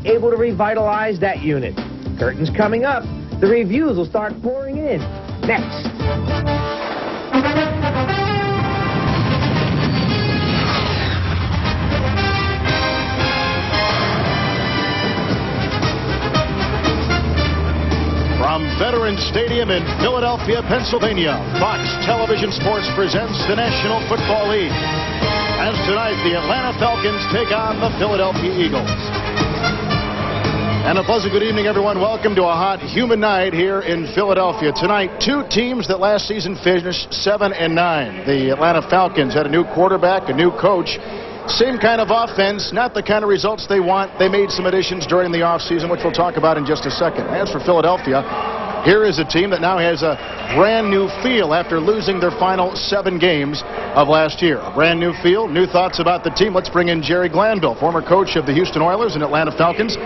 able to revitalize that unit. Curtains coming up. The reviews will start pouring in next. From Veterans Stadium in Philadelphia, Pennsylvania, Fox Television Sports presents the National Football League. As tonight, the Atlanta Falcons take on the Philadelphia Eagles. And a pleasant good evening, everyone. Welcome to a hot, humid night here in Philadelphia. Tonight, two teams that last season finished 7-9. The Atlanta Falcons had a new quarterback, a new coach. Same kind of offense, not the kind of results they want. They made some additions during the offseason, which we'll talk about in just a second. As for Philadelphia, here is a team that now has a brand new feel after losing their final 7 games of last year. A brand new feel, new thoughts about the team. Let's bring in Jerry Glanville, former coach of the Houston Oilers and Atlanta Falcons.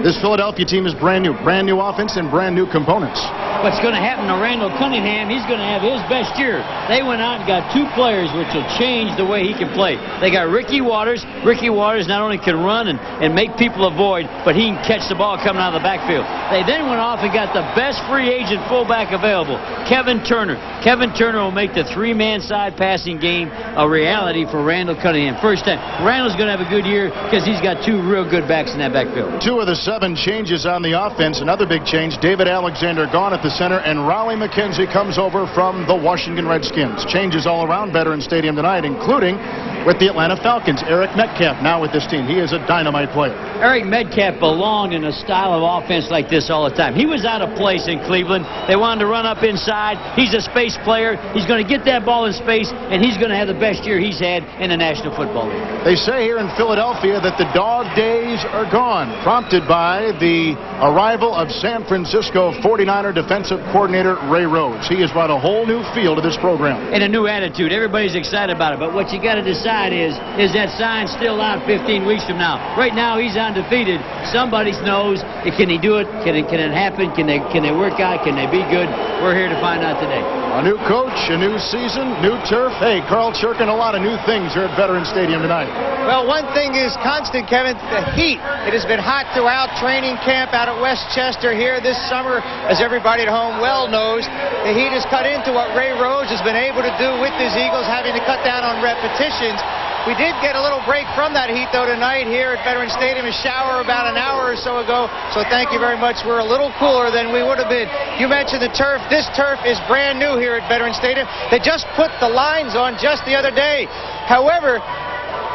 This Philadelphia team is brand new offense and brand new components. What's going to happen to Randall Cunningham, he's going to have his best year. They went out and got 2 players which will change the way he can play. They got Ricky Waters. Ricky Waters not only can run and make people avoid, but he can catch the ball coming out of the backfield. They then went off and got the best free agent fullback available, Kevin Turner. Kevin Turner will make the 3-man side passing game a reality for Randall Cunningham. First time. Randall's going to have a good year because he's got 2 real good backs in that backfield. 2 of the 7 changes on the offense. Another big change, David Alexander gone at the center, and Raleigh McKenzie comes over from the Washington Redskins. Changes all around Veterans Stadium tonight, including with the Atlanta Falcons. Eric Metcalf now with this team. He is a dynamite player. Eric Metcalf belonged in a style of offense like this all the time. He was out of place in Cleveland. They wanted to run up inside. He's a space player. He's going to get that ball in space, and he's going to have the best year he's had in the National Football League. They say here in Philadelphia that the dog days are gone, prompted by the arrival of San Francisco 49er defensive coordinator Ray Rhodes. He has brought a whole new feel to this program. And a new attitude. Everybody's excited about it. But what you got to decide is that sign still out 15 weeks from now? Right now, he's undefeated. Somebody knows, can he do it? Can it happen? Can they work out? Can they be good? We're here to find out today. A new coach, a new season, new turf. Hey, Carl Churkin, a lot of new things here at Veterans Stadium tonight. Well, one thing is constant, Kevin, the heat. It has been hot throughout training camp out at Westchester here this summer, as everybody at home well knows. The heat has cut into what Ray Rhodes has been able to do with his Eagles, having to cut down on repetitions. We did get a little break from that heat, though, tonight here at Veterans Stadium. A shower about an hour or so ago, so thank you very much. We're a little cooler than we would have been. You mentioned the turf. This turf is brand new here at Veterans Stadium. They just put the lines on just the other day. However,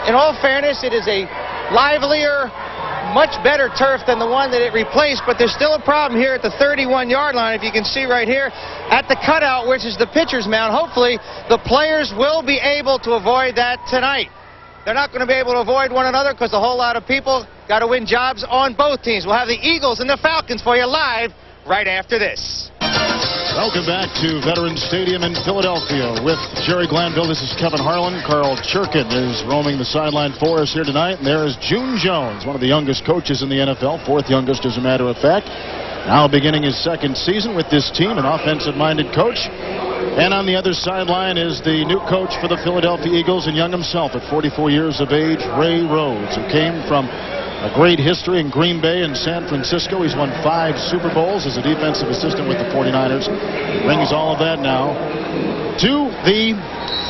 in all fairness, it is a livelier, much better turf than the one that it replaced, but there's still a problem here at the 31-yard line, if you can see right here, at the cutout, which is the pitcher's mound. Hopefully, the players will be able to avoid that tonight. They're not going to be able to avoid one another because a whole lot of people got to win jobs on both teams. We'll have the Eagles and the Falcons for you live right after this. Welcome back to Veterans Stadium in Philadelphia with Jerry Glanville. This is Kevin Harlan. Carl Churkin is roaming the sideline for us here tonight. And there is June Jones, one of the youngest coaches in the NFL, 4th youngest as a matter of fact. Now beginning his 2nd season with this team, an offensive-minded coach. And on the other sideline is the new coach for the Philadelphia Eagles and young himself at 44 years of age, Ray Rhodes, who came from a great history in Green Bay and San Francisco. He's won 5 Super Bowls as a defensive assistant with the 49ers. He brings all of that now to the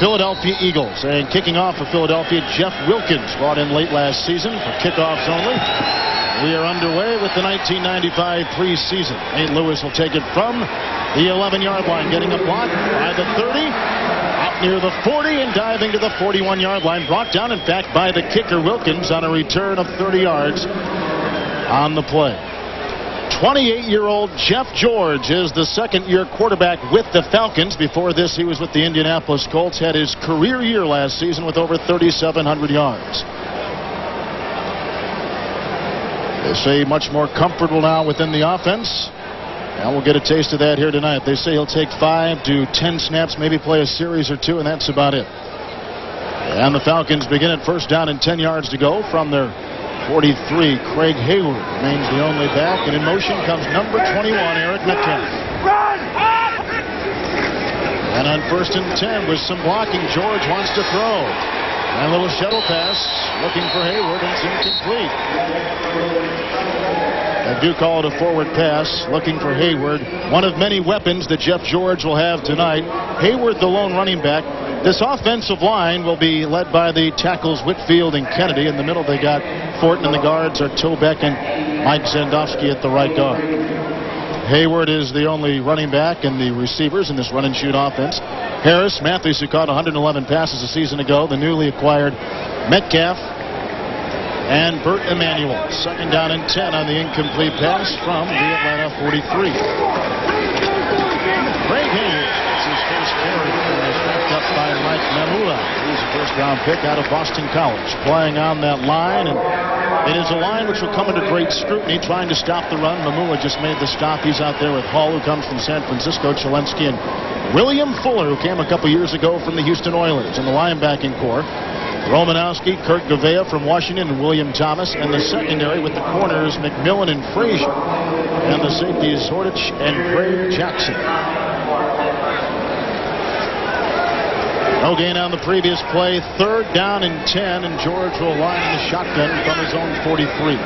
Philadelphia Eagles. And kicking off for Philadelphia, Jeff Wilkins, brought in late last season for kickoffs only. We are underway with the 1995 preseason. Nate Lewis will take it from the 11-yard line, getting a block by the 30, out near the 40, and diving to the 41-yard line. Brought down, in fact, by the kicker Wilkins on a return of 30 yards on the play. 28-year-old Jeff George is the second-year quarterback with the Falcons. Before this, he was with the Indianapolis Colts. Had his career year last season with over 3,700 yards. They say much more comfortable now within the offense. And we'll get a taste of that here tonight. They say he'll take 5 to 10 snaps, maybe play a series or 2, and that's about it. And the Falcons begin at first down and 10 yards to go from their 43. Craig Hayward remains the only back, and in motion comes number 21, Eric Metcalf. And on 1st and 10 with some blocking, George wants to throw. And a little shuttle pass looking for Hayward, and it's incomplete. They do call it a forward pass looking for Hayward. One of many weapons that Jeff George will have tonight. Hayward, the lone running back. This offensive line will be led by the tackles Whitfield and Kennedy. In the middle, they got Fortin, and the guards are Tobeck and Mike Zandowski at the right guard. Hayward is the only running back, and the receivers in this run and shoot offense. Harris, Matthews, who caught 111 passes a season ago, the newly acquired Metcalf, and Burt Emanuel. Second down and 10 on the incomplete pass from the Atlanta 43. Greg Hayward, it's his first carry, and is backed up by Mike Mamula. He's a first-round pick out of Boston College, playing on that line, and it is a line which will come under great scrutiny, trying to stop the run. Mamula just made the stop. He's out there with Hall, who comes from San Francisco, Chelensky, and William Fuller, who came a couple years ago from the Houston Oilers in the linebacking corps. Romanowski, Kurt Gavea from Washington, and William Thomas, and the secondary with the corners McMillan and Frazier, and the safeties Hordich and Craig Jackson. No gain on the previous play. Third down and 10, and George will line the shotgun from his own 43.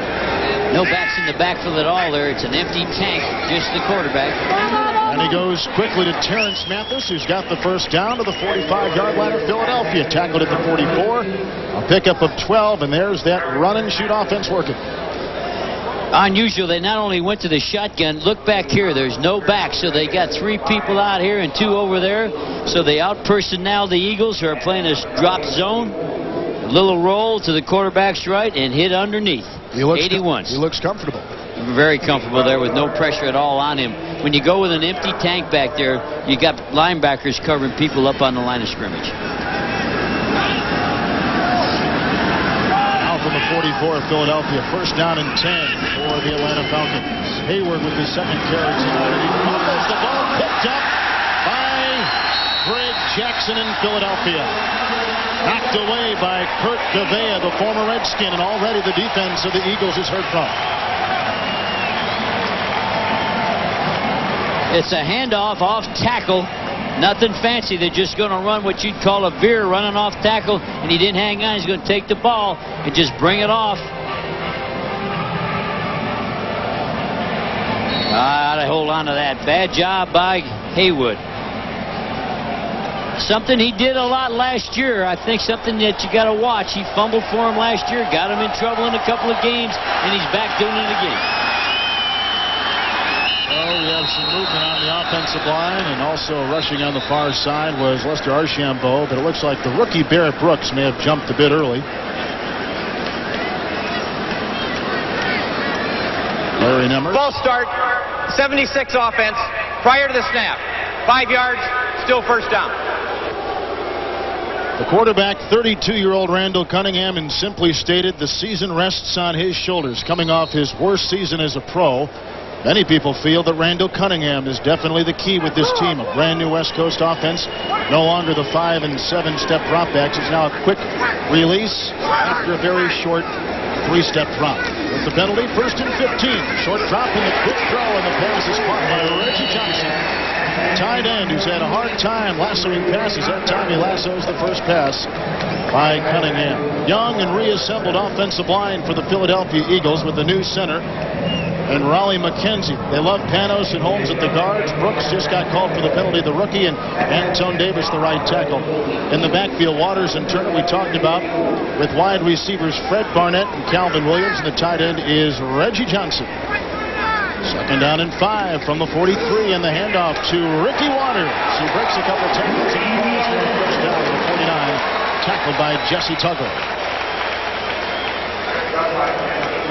No backs in the backfield at all there. It's an empty tank, just the quarterback. And he goes quickly to Terrence Mathis, who's got the first down to the 45-yard line of Philadelphia. Tackled at the 44. A pickup of 12, and there's that run and shoot offense working. Unusual. They not only went to the shotgun. Look back here. There's no back, so they got 3 people out here and 2 over there. So they out-personnel the Eagles, who are playing a drop zone. A little roll to the quarterback's right and hit underneath. 81. He looks comfortable. Very comfortable there with no pressure at all on him. When you go with an empty tank back there, you got linebackers covering people up on the line of scrimmage. Now from the 44 of Philadelphia, first down and 10 for the Atlanta Falcons. Hayward with his second carry tonight. He fumbles the ball, picked up by Craig Jackson in Philadelphia. Knocked away by Kurt Gavea, the former Redskin, and already the defense of the Eagles is heard from. It's a handoff off tackle. Nothing fancy. They're just going to run what you'd call a veer, running off tackle, and he didn't hang on. He's going to take the ball and just bring it off. I'd hold on to that. Bad job by Haywood. Something he did a lot last year. I think something that you got to watch. He fumbled for him last year, got him in trouble in a couple of games, and he's back doing it again. Well, we have some movement on the offensive line, and also rushing on the far side was Lester Archambault, but it looks like the rookie Barrett Brooks may have jumped a bit early. Larry Nemmer. Ball start, 76 offense, prior to the snap. 5 yards, still first down. The quarterback, 32-year-old Randall Cunningham, and simply stated the season rests on his shoulders, coming off his worst season as a pro. Many people feel that Randall Cunningham is definitely the key with this team. A brand new West Coast offense. No longer the 5- and 7-step dropbacks. It's now a quick release after a very short 3-step drop. With the penalty, first and 15. Short drop and the quick throw, and the pass is caught by Reggie Johnson. Tight end who's had a hard time lassoing passes. That time he lassos the first pass by Cunningham. Young and reassembled offensive line for the Philadelphia Eagles with the new center and Raleigh McKenzie. They love Panos and Holmes at the guards. Brooks just got called for the penalty, the rookie, and Antone Davis, the right tackle. In the backfield, Waters and Turner we talked about, with wide receivers Fred Barnett and Calvin Williams, and the tight end is Reggie Johnson. Second down and 5 from the 43, and the handoff to Ricky Waters. He breaks a couple tackles and falls for a first down to the 49, tackled by Jesse Tuggle.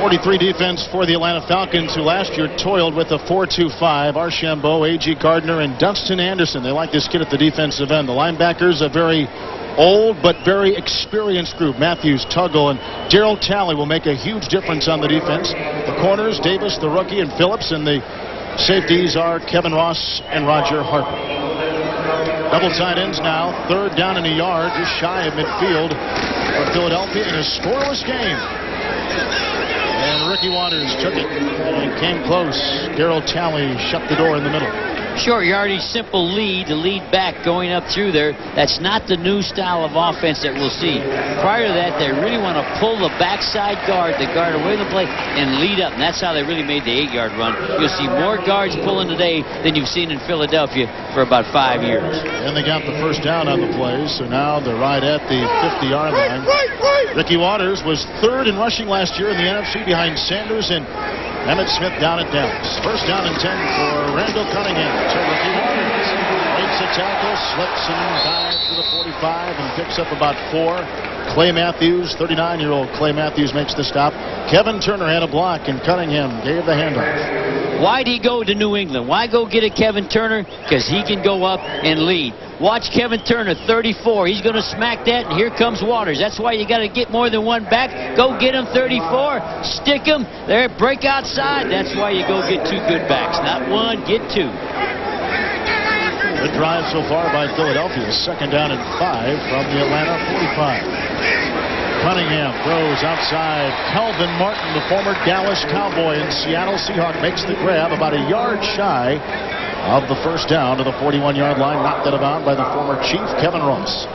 43 defense for the Atlanta Falcons, who last year toiled with a 4-2-5. Archambault, A.G. Gardner, and Dustin Anderson. They like this kid at the defensive end. The linebackers, a very old but very experienced group. Matthews, Tuggle, and Darryl Talley will make a huge difference on the defense. The corners, Davis, the rookie, and Phillips, and the safeties are Kevin Ross and Roger Harper. Double tight ends now. Third down and a yard, just shy of midfield for Philadelphia in a scoreless game. And Ricky Waters took it and came close. Darryl Talley shut the door in the middle. short yardage, simple lead, the lead back going up through there. That's not the new style of offense that we'll see. Prior to that, they really want to pull the backside guard, the guard away from the play, and lead up. And that's how they really made the 8-yard run. You'll see more guards pulling today than you've seen in Philadelphia for about 5 years. And they got the first down on the play, so now they're right at the 50-yard line. Ricky Waters was 3rd in rushing last year in the NFC behind Sanders and Emmitt Smith down at Dallas. First down and 10 for Randall Cunningham. So Ricky Waters makes a tackle, slips and dives to the 45 and picks up about 4. Clay Matthews, 39-year-old Clay Matthews, makes the stop. Kevin Turner had a block, and Cunningham gave the handoff. Why'd he go to New England? Why go get a Kevin Turner? Because he can go up and lead. Watch Kevin Turner, 34. He's going to smack that, and here comes Waters. That's why you got to get more than one back. Go get him, 34. Stick him. There, break outside. That's why you go get 2 good backs. Not 1, get 2. Good drive so far by Philadelphia. 2nd down and 5 from the Atlanta 45. Cunningham throws outside. Calvin Martin, the former Dallas Cowboy and Seattle Seahawk, makes the grab about a yard shy of the first down to the 41-yard line. Knocked it about by the former Chief, Kevin Ross.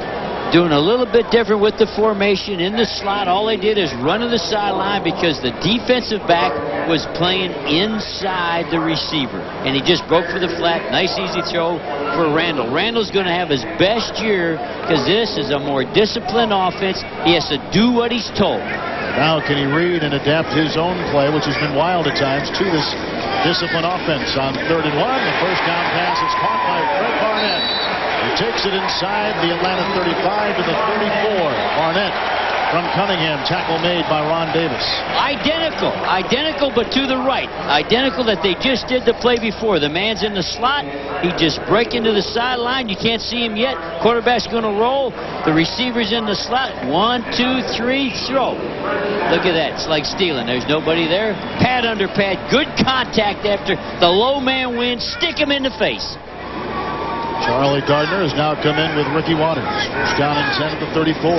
Doing a little bit different with the formation in the slot. All they did is run to the sideline because the defensive back was playing inside the receiver. And he just broke for the flat. Nice, easy throw for Randall. Randall's going to have his best year because this is a more disciplined offense. He has to do what he's told. Now can he read and adapt his own play, which has been wild at times, to this disciplined offense on 3rd and 1. The first down pass is caught by Fred Barnett. He takes it inside the Atlanta 35 to the 34. Barnett from Cunningham. Tackle made by Ron Davis. Identical, but to the right. Identical that they just did the play before. The man's in the slot. He just break into the sideline. You can't see him yet. Quarterback's going to roll. The receiver's in the slot. 1, 2, 3, throw. Look at that. It's like stealing. There's nobody there. Pad under pad. Good contact after the low man wins. Stick him in the face. Charlie Gardner has now come in with Ricky Waters. First down and 10 at the 34.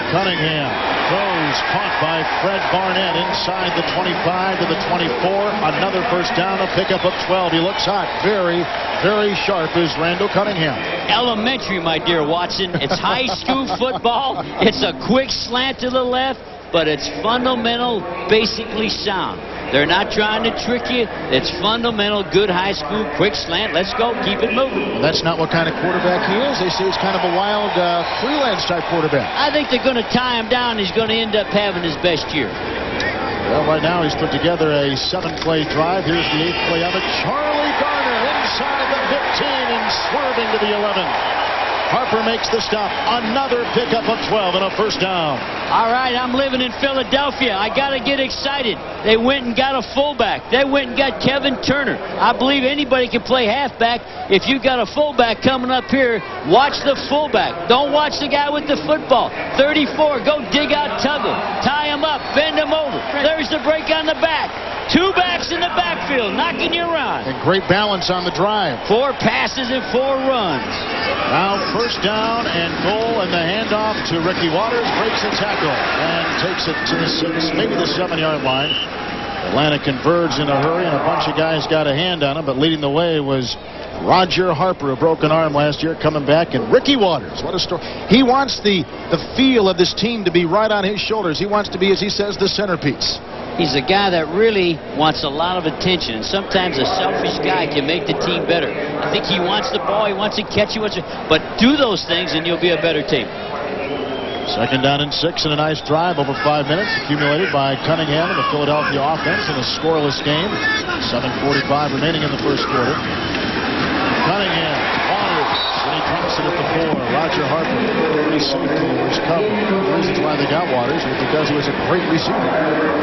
Cunningham throws, caught by Fred Barnett inside the 25 to the 24. Another first down, a pickup of 12. He looks hot. Very, very sharp is Randall Cunningham. Elementary, my dear Watson. It's high school football. It's a quick slant to the left, but it's fundamental, basically sound. They're not trying to trick you. It's fundamental, good high school, quick slant. Let's go. Keep it moving. Well, that's not what kind of quarterback he is. They say he's kind of a wild freelance type quarterback. I think they're going to tie him down. He's going to end up having his best year. Well, right now he's put together a 7-play drive. Here's the 8th play of it. Charlie Garner inside the 15 and swerving to the 11. Harper makes the stop. Another pickup of 12 and a first down. All right, I'm living in Philadelphia. I got to get excited. They went and got a fullback. They went and got Kevin Turner. I believe anybody can play halfback. If you got a fullback coming up here, watch the fullback. Don't watch the guy with the football. 34, go dig out Tuggle. Tie him up, bend him over. There's the break on the back. 2 backs in the backfield, knocking you around. And great balance on the drive. 4 passes and 4 runs. Now first down and goal, and the handoff to Ricky Waters. Breaks a tackle and takes it to the 6, maybe the 7-yard line. Atlanta converged in a hurry, and a bunch of guys got a hand on him, but leading the way was Roger Harper, a broken arm last year, coming back, and Ricky Waters. What a story. He wants the feel of this team to be right on his shoulders. He wants to be, as he says, the centerpiece. He's a guy that really wants a lot of attention, and sometimes a selfish guy can make the team better. I think he wants the ball, he wants to catch it, but do those things and you'll be a better team. 2nd down and 6, and a nice drive over 5 minutes accumulated by Cunningham and the Philadelphia offense in a scoreless game. 7:45 remaining in the first quarter. Cunningham, Waters, and he drops it at the 4. Roger Harper, early safety, was covered. The reasons why they got Waters was because he was a great receiver.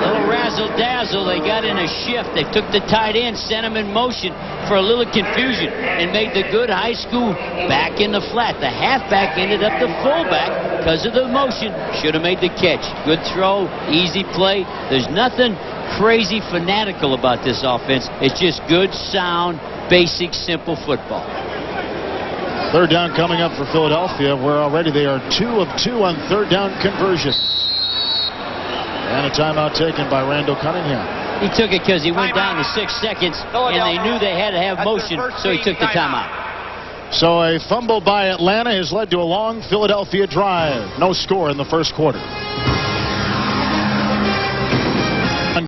Little razzle-dazzle, they got in a shift. They took the tight end, sent him in motion for a little confusion, and made the good high school back in the flat. The halfback ended up the fullback because of the motion. Should have made the catch. Good throw, easy play. There's nothing crazy fanatical about this offense. It's just good, sound, basic, simple football. 3rd down coming up for Philadelphia, where already they are 2 of 2 on 3rd down conversion. And a timeout taken by Randall Cunningham. He took it because he went down to 6 seconds, and they knew they had to have motion, so he took the timeout. So a fumble by Atlanta has led to a long Philadelphia drive. No score in the first quarter.